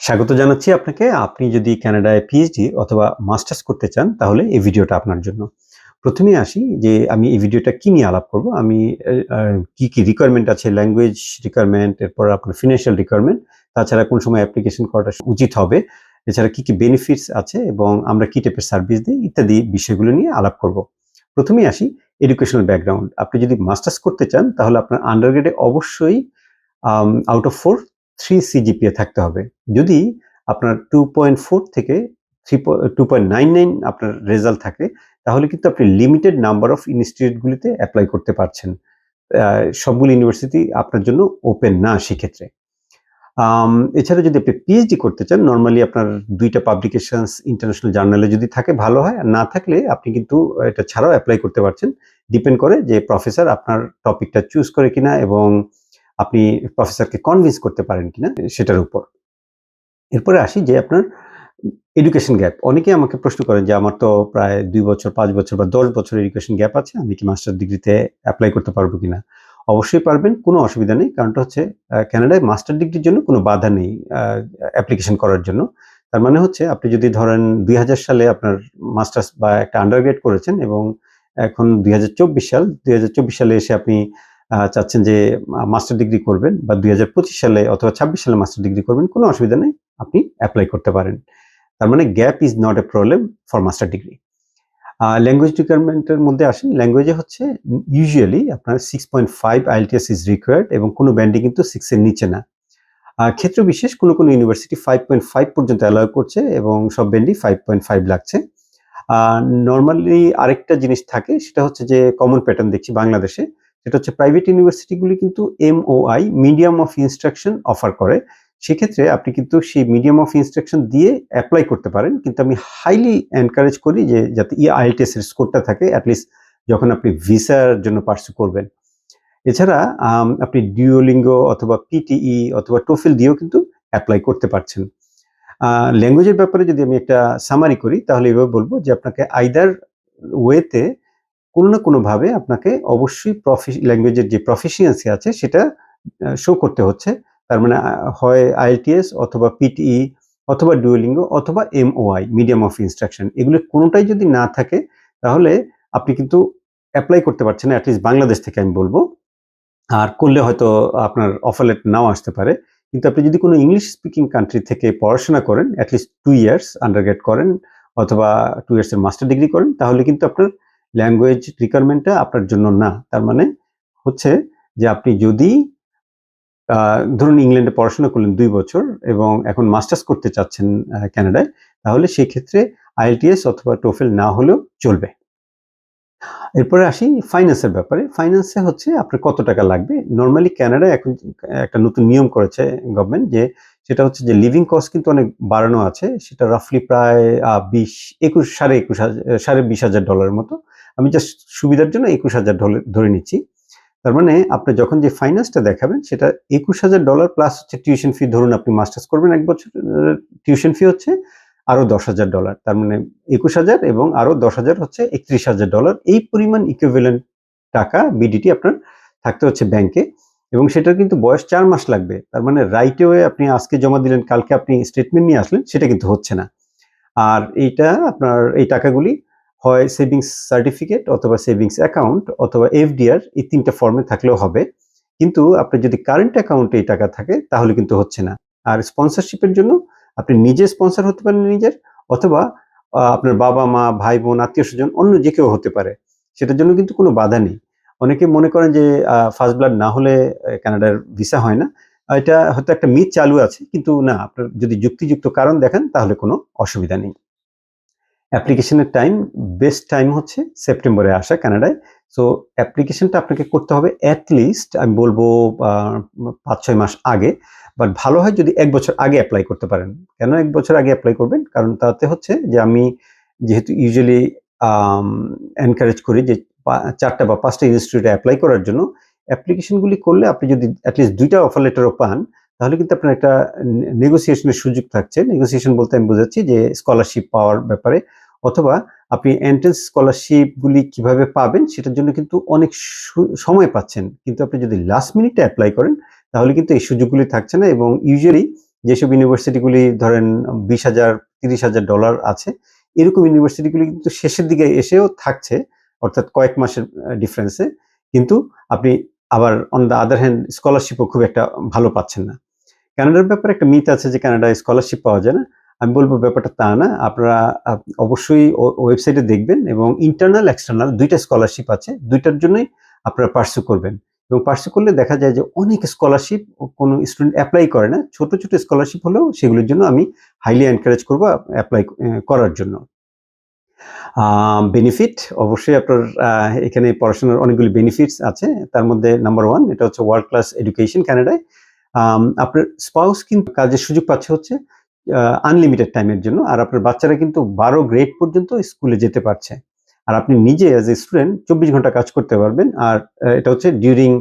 স্বাগত জানাচ্ছি আপনাকে। আপনি যদি কানাডায় পিএইচডি অথবা মাস্টার্স করতে চান, তাহলে এই ভিডিওটা আপনার জন্য। প্রথমেই আসি যে আমি এই ভিডিওটা কি নিয়ে আলাপ করব। আমি কি রিকোয়ারমেন্ট আছে, ল্যাঙ্গুয়েজ রিকোয়ারমেন্ট, এরপর আপনার ফিনান্সিয়াল রিকোয়ারমেন্ট, তাছাড়া কোন সময় অ্যাপ্লিকেশন করাটা উচিত হবে, এছাড়া কি বেনিফিটস আছে এবং আমরা কি টাইপের সার্ভিস দিই ইত্যাদি বিষয়গুলো নিয়ে আলাপ করব। প্রথমেই আসি এডুকেশনাল ব্যাকগ্রাউন্ড। আপনি যদি মাস্টার্স করতে চান, তাহলে আপনার আন্ডারগ্রেডে অবশ্যই আউট অফ 4 3 সিজিপিএ থাকতে হবে। যদি আপনার 2.4 থেকে 2.99 আপনার রেজাল্ট থাকে, তাহলে কিন্তু আপনি লিমিটেড নাম্বার অফ ইনস্টিটিউটগুলিতে অ্যাপ্লাই করতে পারছেন। সবগুলো ইউনিভার্সিটি আপনার জন্য ওপেন না সেক্ষেত্রে। এছাড়া যদি আপনি পিএইচডি করতে চান, নরমালি আপনার ২ টা পাবলিকেশনস ইন্টারন্যাশনাল জার্নালে যদি থাকে ভালো হয়, আর না থাকলে আপনি কিন্তু এটা ছাড়াও অ্যাপ্লাই করতে পারছেন। ডিপেন্ড করে যে প্রফেসর আপনার টপিকটা চুজ করে কিনা এবং আপনি প্রফেসরকে কনভিন্স করতে পারেন কিনা সেটার উপর। এরপরে আসি যে আপনার এডুকেশন গ্যাপ। অনেকেই আমাকে প্রশ্ন করেন যে আমার তো প্রায় ২ বছর, ৫ বছর বা 10 বছর এডুকেশন গ্যাপ আছে। আমি কি মাস্টার ডিগ্রিতে এপ্লাই করতে পারবো কিনা? অবশ্যই পারবেন, কোনো অসুবিধা নেই। কারণটা হচ্ছে কানাডায় মাস্টার ডিগ্রির জন্য কোনো বাধা নেই অ্যাপ্লিকেশন করার জন্য। তার মানে হচ্ছে আপনি যদি ধরেন ২০০০ সালে আপনার মাস্টার্স বা একটা আন্ডারগ্রেড করেছেন এবং এখন ২০২৪ সাল, ২০২৪ সালে এসে আপনি চাচ্ছেন যে মাস্টার ডিগ্রি করবেন বা ২০২৫ সালে অথবা ২৬ সালে মাস্টার ডিগ্রি করবেন, কোনো অসুবিধা নেই। আপনি এপ্লাই করতে পারেন। তার মানে gap is not a problem for master degree. Language রিকোয়ারমেন্টের মধ্যে আসি। ল্যাঙ্গুয়েজে হচ্ছে ইউজুয়ালি আপনার 6.5 আইএলটিএস ইজ রিকোয়ার্ড এবং কোনো ব্যান্ডে কিন্তু 6 এর নিচে না। ক্ষেত্র বিশেষ কোনো ইউনিভার্সিটি 5.5 পর্যন্ত অ্যালাউ করছে এবং সব ব্যান্ডই 5.5 লাগছে। নরমালি আরেকটা জিনিস থাকে, সেটা হচ্ছে যে কমন প্যাটার্ন দেখছি বাংলাদেশে। সেটা হচ্ছে প্রাইভেট ইউনিভার্সিটিগুলি কিন্তু MOI, medium of instruction offer করে। সেক্ষেত্রে আপনি কিন্তু সেই মিডিয়াম অফ ইনস্ট্রাকশন দিয়ে এপ্লাই করতে পারেন। কিন্তু আমি হাইলি এনকারেজ করি যে যাতে আইএলটিএস এর স্কোরটা থাকে এটলিস্ট যখন আপনি ভিসার জন্য পার্সু করবেন। এছাড়া আপনি ডুওলিঙ্গো অথবা পিটিই অথবা টোফেল দিয়েও কিন্তু এপ্লাই করতে পারছেন। ল্যাঙ্গুয়েজের ব্যাপারে যদি আমি একটা সামারি করি, তাহলে এভাবে বলব যে আপনাকে আইদার ওয়েতে কোনো না কোনোভাবে আপনাকে অবশ্যই ল্যাঙ্গুয়েজের যে প্রফিসিয়েন্সি আছে সেটা শো করতে হচ্ছে। তার মানে হয় আইএলটিএস অথবা পিটিই অথবা ডুওলিঙ্গো অথবা এমওআই, মিডিয়াম অফ ইনস্ট্রাকশন। এগুলো কোনোটাই যদি না থাকে, তাহলে আপনি কিন্তু এপ্লাই করতে পারছেন না, এটলিস্ট বাংলাদেশ থেকে আমি বলব। আর করলে হয়তো আপনার অফার লেটার নাও আসতে পারে। কিন্তু আপনি যদি কোনো ইংলিশ স্পিকিং কান্ট্রি থেকে পড়াশোনা করেন, এট লিস্ট 2 ইয়ার্স আন্ডারগ্রেড করেন অথবা 2 ইয়ার্স এর মাস্টার ডিগ্রি করেন, তাহলে কিন্তু আপনার ল্যাঙ্গুয়েজ রিকোয়ারমেন্টটা আপনার জন্য না। তার মানে হচ্ছে যে আপনি যদি ধরুন ইংল্যান্ডে পড়াশোনা করলেন ২ বছর এবং এখন মাস্টার্স করতে চাচ্ছেন কানাডায়, তাহলে সেক্ষেত্রে আইএলটিএস অথবা টোফেল না হলেও চলবে। এরপরে আসি ফাইন্যান্সের ব্যাপারে। ফাইন্যান্সে হচ্ছে আপনার কত টাকা লাগবে। নরমালি কানাডায় এখন একটা নতুন নিয়ম করেছে গভর্নমেন্ট, যে সেটা হচ্ছে যে লিভিং কস্ট কিন্তু অনেক বাড়ানো আছে। সেটা রাফলি প্রায় ২০, ২১, $২,৫০০ মতো। আমি জাস্ট সুবিধার জন্য $২১,০০০ ধরে নিচ্ছি। তার মানে আপনি যখন যে ফাইন্যান্সটা দেখাবেন সেটা $২১,০০০ প্লাস হচ্ছে টিউশন ফি। ধরুন আপনি মাস্টার্স করবেন ১ বছর, টিউশন ফি হচ্ছে আরো $১০,০০০। তার মানে ২১,০০০ এবং আরো ১০,০০০ হচ্ছে $৩১,০০০। এই পরিমাণ ইকুইভ্যালেন্ট টাকা বিডিটি আপনার থাকতে হচ্ছে ব্যাংকে এবং সেটার কিন্তু বয়স ৪ মাস লাগবে। তার মানে রাইট ওয়ে আপনি আজকে জমা দিলেন, কালকে আপনি স্টেটমেন্ট নিয়ে আসলেন, সেটা কিন্তু হচ্ছে না। আর এইটা আপনার এই টাকাগুলি হয় সেভিংস সার্টিফিকেট অথবা সেভিংস অ্যাকাউন্ট অথবা এফডিআর, এই ৩ টা ফর্মে থাকলেও হবে। কিন্তু আপনার যদি কারেন্ট অ্যাকাউন্টে এই টাকা থাকে তাহলে কিন্তু হচ্ছে না। আর স্পন্সরশিপের জন্য আপনি নিজে স্পন্সর হতে পারেন নিজের, অথবা আপনার বাবা-মা, ভাই-বোন, আত্মীয়স্বজন অন্য যে কেউ হতে পারে। সেটার জন্য কিন্তু কোনো বাধা নেই। অনেকে মনে করেন যে ফার্স্ট ব্লাড না হলে কানাডার ভিসা হয় না। এটা হয়তো একটা মিথ চালু আছে, কিন্তু না, আপনার যদি যুক্তিযুক্ত কারণ দেখান তাহলে কোনো অসুবিধা নেই। অ্যাপ্লিকেশনের টাইম, বেস্ট টাইম হচ্ছে সেপ্টেম্বরে আসা কানাডায়। সো অ্যাপ্লিকেশনটা আপনাকে করতে হবে এট লিস্ট আমি বলবো ৫-৬ মাস আগে। বাট ভালো হয় যদি ১ বছর আগে এপ্লাই করতে পারেন। কেন ১ বছর আগে এপ্লাই করবেন? কারণ তাতে হচ্ছে যে আমি যেহেতু ইউজুয়ালি আম এনকারেজ করি যে ৪ টা বা ৫ টা ইনস্টিটিউটে এপ্লাই করার জন্য। অ্যাপ্লিকেশনগুলি করলে আপনি যদি এট লিস্ট ২ টা অফার লেটারও পান, তাহলে কিন্তু আপনার একটা নেগোসিয়েশনের সুযোগ থাকছে। নেগোসিয়েশন বলতে আমি বোঝাচ্ছি যে স্কলারশিপ পাওয়ার ব্যাপারে, অথবা আপনি এন্ট্রান্স স্কলারশিপগুলি কিভাবে পাবেন সেটার জন্য কিন্তু অনেক সময় পাচ্ছেন। কিন্তু আপনি যদি লাস্ট মিনিটে এপ্লাই করেন, তাহলে কিন্তু এই সুযোগগুলি থাকছে না এবং ইউজুয়ালি যেসব ইউনিভার্সিটিগুলি ধরেন $20,000 $30,000 আছে, এরকম ইউনিভার্সিটিগুলি কিন্তু শেষের দিকে এসেও থাকছে, অর্থাৎ কয়েক মাসের ডিফারেন্সে। কিন্তু আপনি আবার অন দ্য আদার হ্যান্ড স্কলারশিপও খুব একটা ভালো পাচ্ছেন না। কানাডার ব্যাপারে একটা মিথ আছে যে কানাডায় স্কলারশিপ পাওয়া যায় না। আমি বলব ব্যাপারটা তা না। আপনারা অবশ্যই ওয়েবসাইটে দেখবেন এবং ইন্টারনাল, এক্সটার্নাল ২ টা স্কলারশিপ আছে। ২ টার জন্যই আপনারা পার্সু করবেন। এবং পার্সু করলে দেখা যায় যে অনেক স্কলারশিপ কোনো স্টুডেন্ট এপ্লাই করে না। ছোট, ছোট স্কলারশিপ হলেও সেগুলোর জন্য আমি হাইলি এনকারেজ করব এপ্লাই করার জন্য। বেনিফিট অবশ্যই আপনার এখানে পড়াশোনার অনেকগুলি বেনিফিটস আছে। তার মধ্যে নাম্বার 1 এটা হচ্ছে ওয়ার্ল্ড ক্লাস এডুকেশন কানাডায়। আপনার স্পাউস কিন্তু কাজের সুযোগ পাচ্ছে হচ্ছে আনলিমিটেড টাইমের জন্য। আর আপনার বাচ্চারা কিন্তু 12 গ্রেড পর্যন্ত স্কুলে যেতে পারছে। আর আপনি নিজে অ্যাজ এ স্টুডেন্ট 24 ঘন্টা কাজ করতে পারবেন। আর এটা হচ্ছে ডিউরিং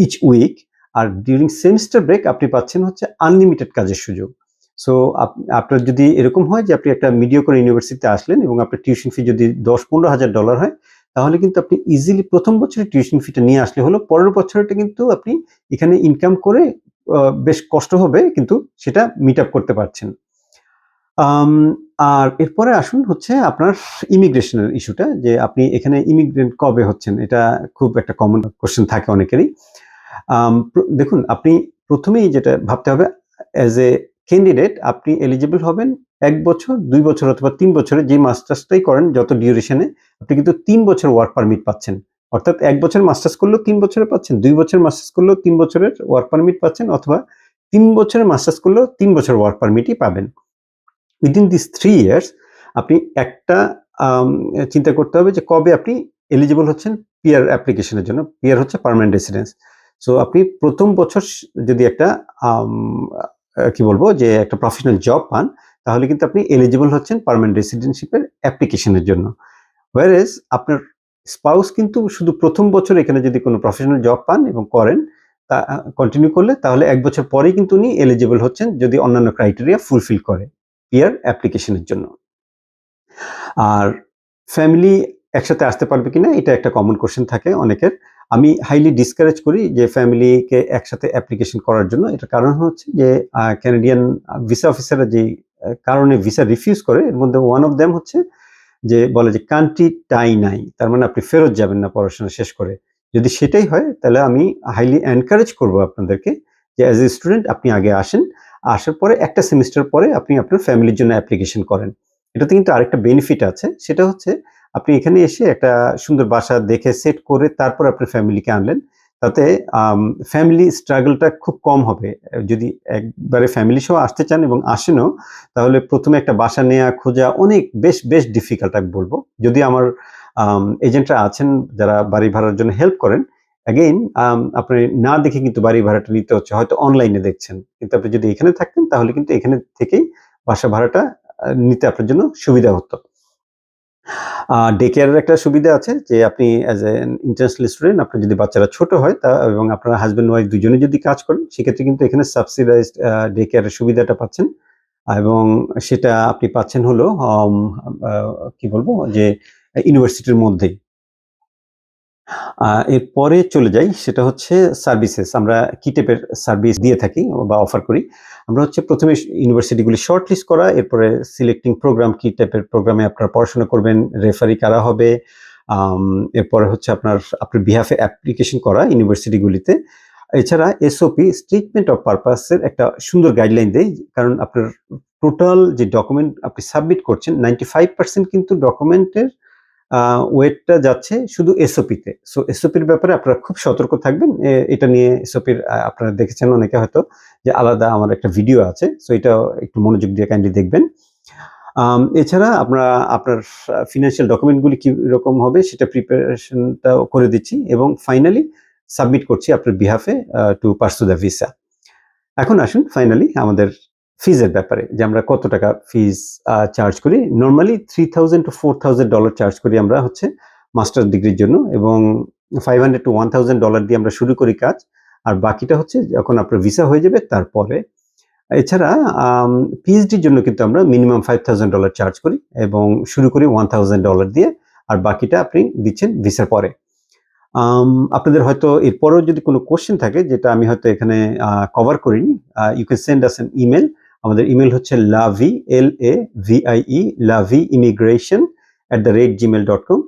ইচ উইক। আর ডিউরিং সেমিস্টার ব্রেক আপনি পাচ্ছেন হচ্ছে আনলিমিটেড কাজের সুযোগ। সো আপনার যদি এরকম হয় যে আপনি একটা মিডিওকর ইউনিভার্সিটিতে আসলেন এবং আপনার টিউশন ফি যদি $10,000-15,000 হয়, তাহলে কিন্তু আপনি ইজিলি প্রথম বছরের টিউশন ফিটা নিয়ে আসলে হলো। পরের বছরটা কিন্তু আপনি এখানে ইনকাম করে বেশ কষ্ট হবে কিন্তু সেটা মিট আপ করতে পারছেন। আর এরপরে আসুন হচ্ছে আপনার ইমিগ্রেশনের ইস্যুটা, যে আপনি এখানে ইমিগ্রেন্ট কবে হচ্ছেন? এটা খুব একটা কমন কোয়েশ্চেন থাকে অনেকেরই। দেখুন, আপনি প্রথমেই যেটা ভাবতে হবে, অ্যাজ এ ক্যান্ডিডেট আপনি এলিজিবল হবেন ১ বছর, ২ বছর অথবা ৩ বছরের যে মাস্টার্সটাই করেন যত ডিউরেশনে, আপনি কিন্তু ৩ বছর ওয়ার্ক পারমিট পাচ্ছেন। অর্থাৎ ১ বছর মাস্টার্স করলেও ৩ বছরে পাচ্ছেন, ২ বছর মাস্টার্স করলেও ৩ বছরের ওয়ার্ক পারমিট পাচ্ছেন, অথবা ৩ বছরের মাস্টার্স করলেও ৩ বছর ওয়ার্ক পারমিটই পাবেন। উইদিন দিস 3 ইয়ার্স আপনি একটা চিন্তা করতে হবে যে কবে আপনি এলিজিবল হচ্ছেন পিআর অ্যাপ্লিকেশনের জন্য। পিআর হচ্ছে পার্মানেন্ট রেসিডেন্স। সো আপনি প্রথম বছর যদি একটা কি বলবো যে একটা প্রফেশনাল জব পান, তাহলে কিন্তু আপনি এলিজিবল হচ্ছেন পার্মানেন্ট রেসিডেন্সিপের অ্যাপ্লিকেশনের জন্য। হোয়ারএজ আপনার স্পাউস কিন্তু শুধু প্রথম বছর এখানে যদি কোনো প্রফেশনাল জব পান এবং করেন, তা কন্টিনিউ করলে তাহলে ১ বছর পরেই কিন্তু উনি এলিজিবল হচ্ছেন যদি অন্যান্য ক্রাইটেরিয়া ফুলফিল করে পিআর অ্যাপ্লিকেশনের জন্য। আর ফ্যামিলি একসাথে আসতে পারবে কিনা, এটা একটা কমন কোয়েশ্চেন থাকে অনেকের। আমি হাইলি ডিসকারেজ করি যে ফ্যামিলিকে একসাথে অ্যাপ্লিকেশন করার জন্য। এটার কারণ হচ্ছে যে ক্যানাডিয়ান ভিসা অফিসাররা যে কারণে ভিসা রিফিউজ করে, এর মধ্যে ওয়ান অফ দেম হচ্ছে যে বলে যে কান্ট্রি টাই নাই, তার মানে আপনি ফেরত যাবেন না পড়াশোনা শেষ করে। যদি সেটাই হয় তাহলে আমি হাইলি এনকারেজ করব আপনাদেরকে যে অ্যাজ এ স্টুডেন্ট আপনি আগে আসেন, আসার পরে একটা সেমিস্টার পরে আপনি আপনার ফ্যামিলির জন্য অ্যাপ্লিকেশন করেন। এটাতে কিন্তু আরেকটা বেনিফিট আছে, সেটা হচ্ছে আপনি এখানে এসে একটা সুন্দর বাসা দেখে সেট করে তারপর আপনার ফ্যামিলিকে আনলেন, তাতে ফ্যামিলি স্ট্রাগলটা খুব কম হবে। যদি একবারে ফ্যামিলি সহ আসতে চান এবং আসেনও, তাহলে প্রথমে একটা বাসা নেয়া খোঁজা অনেক বেশ ডিফিকাল্ট আমি বলবো। যদি আমার এজেন্টরা আছেন যারা বাড়ি ভাড়ার জন্য হেল্প করেন, অ্যাগেইন আপনি না দেখে কিন্তু বাড়ি ভাড়াটা নিতে হচ্ছে, হয়তো অনলাইনে দেখছেন, কিন্তু আপনি যদি এখানে থাকতেন তাহলে কিন্তু এখানে থেকেই বাসা ভাড়াটা নিতে আপনার জন্য সুবিধা হতো। ডে কেয়ারের একটা সুবিধা আছে যে আপনি অ্যাজ এ ইন্টারন্যাশনাল স্টুডেন্ট, আপনার যদি বাচ্চারা ছোট হয় এবং আপনার হাজব্যান্ড ওয়াইফ দুজনে যদি কাজ করেন, সেক্ষেত্রে কিন্তু এখানে সাবসিডাইজড ডে কেয়ারের সুবিধাটা পাচ্ছেন। এবং সেটা আপনি পাচ্ছেন হলো কি বলবো যে ইউনিভার্সিটির মধ্যেই। এরপরে চলে যাই, সেটা হচ্ছে সার্ভিসেস। আমরা কি টাইপের সার্ভিস দিয়ে থাকি বা অফার করি? আমরা হচ্ছে প্রথমে ইউনিভার্সিটিগুলি শর্টলিস্ট করা, এরপরে সিলেক্টিং প্রোগ্রাম, কি টাইপের প্রোগ্রামে আপনারা পড়াশোনা করবেন, রেফারি কারা হবে, এরপরে হচ্ছে আপনার বিহাফে অ্যাপ্লিকেশন করা ইউনিভার্সিটিগুলিতে। এছাড়া এসওপি স্টেটমেন্ট অফ পারপাসের একটা সুন্দর গাইডলাইন দেয়, কারণ আপনার টোটাল যে ডকুমেন্ট আপনি সাবমিট করছেন 95% কিন্তু ডকুমেন্টের ওয়েটটা যাচ্ছে শুধু এসওপিতে। সো এসওপির ব্যাপারে আপনারা খুব সতর্ক থাকবেন। এটা নিয়ে এসওপির আপনারা দেখেছেন অনেকে হয়তো যে আলাদা আমার একটা ভিডিও আছে। সো এটা একটু মনোযোগ দিয়ে কাইন্ডলি দেখবেন। এছাড়া আপনার ফিনান্সিয়াল ডকুমেন্টগুলি কিরকম হবে সেটা প্রিপারেশনটাও করে দিচ্ছি এবং ফাইনালি সাবমিট করছি আপনার বিহাফে টু পার্সু দ্য ভিসা। এখন আসুন ফাইনালি আমাদের ফিজের ব্যাপারে, যে আমরা কত টাকা ফিজ চার্জ করি। নরমালি $3,000 to $4,000 চার্জ করি আমরা হচ্ছে মাস্টার ডিগ্রির জন্য, এবং $500 to $1,000 দিয়ে আমরা শুরু করি কাজ, আর বাকিটা হচ্ছে যখন আপনার ভিসা হয়ে যাবে তারপরে। এছাড়া পিএইচডির জন্য কিন্তু আমরা মিনিমাম $5,000 চার্জ করি এবং শুরু করি $1,000 দিয়ে, আর বাকিটা আপনি দিচ্ছেন ভিসার পরে। আপনাদের হয়তো এরপরেও যদি কোনো কোশ্চেন থাকে যেটা আমি হয়তো এখানে কভার করিনি, you can send us an email. আমাদের ইমেল হচ্ছে lavi, LAVIE, laviimmigration@gmail.com।